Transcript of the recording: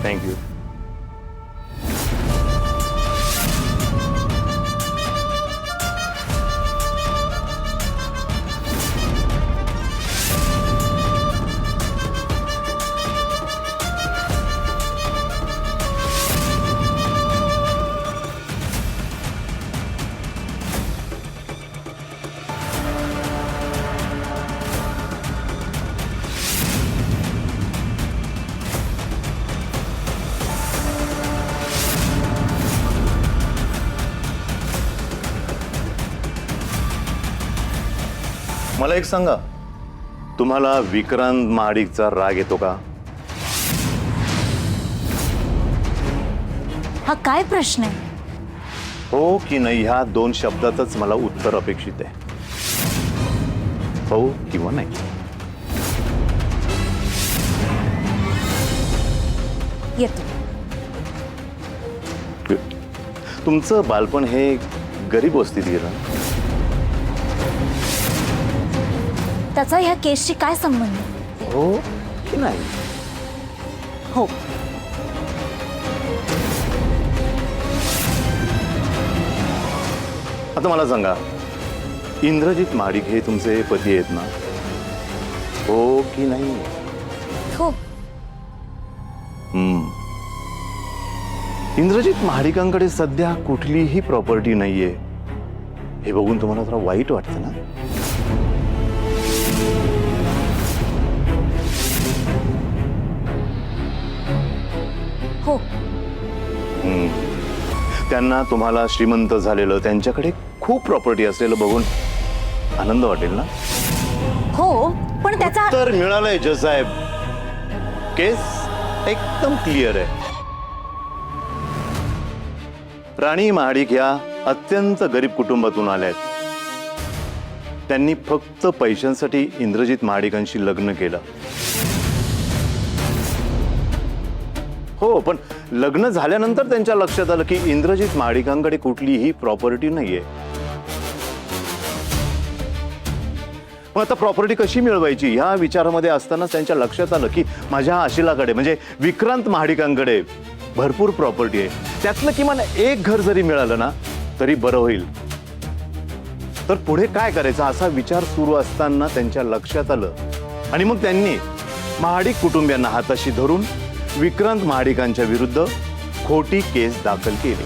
Thank you. मला एक सांगा, तुम्हाला विक्रांत महाडिकचा राग येतो का? हा काय प्रश्न आहे? हो की नाही ह्या 2 शब्दातच मला उत्तर अपेक्षित आहे. हो किंवा नाही. येतो. तुमचं बालपण हे गरीब वस्तीत गेलं. त्याचा ह्या केसशी काय संबंध? हो की नाही? हो. आता मला सांगा, इंद्रजित महाडिक हे तुमचे पती आहेत ना? हो की नाही? हो. इंद्रजित महाडिकांकडे सध्या कुठलीही प्रॉपर्टी नाहीये हे बघून तुम्हाला जरा वाईट वाटतं ना? हो. त्यांना तुम्हाला श्रीमंत झालेलं, त्यांच्याकडे खूप प्रॉपर्टी असलेलं बघून आनंद वाटेल ना? हो, पण त्याचा तर मिळालंय जज साहेब. केस एकदम क्लिअर आहे. राणी महाडिक ह्या अत्यंत गरीब कुटुंबातून आल्या आहेत. त्यांनी फक्त पैशांसाठी इंद्रजित महाडिकांशी लग्न केलं. हो, पण लग्न झाल्यानंतर त्यांच्या लक्षात आलं की इंद्रजित महाडिकांकडे कुठलीही प्रॉपर्टी नाहीये. मग आता प्रॉपर्टी कशी मिळवायची ह्या विचारामध्ये असताना त्यांच्या लक्षात आलं की माझ्या आशिलाकडे म्हणजे विक्रांत महाडिकांकडे भरपूर प्रॉपर्टी आहे. त्यातलं किमान एक घर जरी मिळालं ना तरी बरं होईल. तर पुढे काय करायचं असा विचार सुरू असताना त्यांच्या लक्षात आलं आणि मग त्यांनी महाडिक कुटुंबियांना हाताशी धरून विक्रांत महाडिकांच्या विरुद्ध खोटी केस दाखल केली.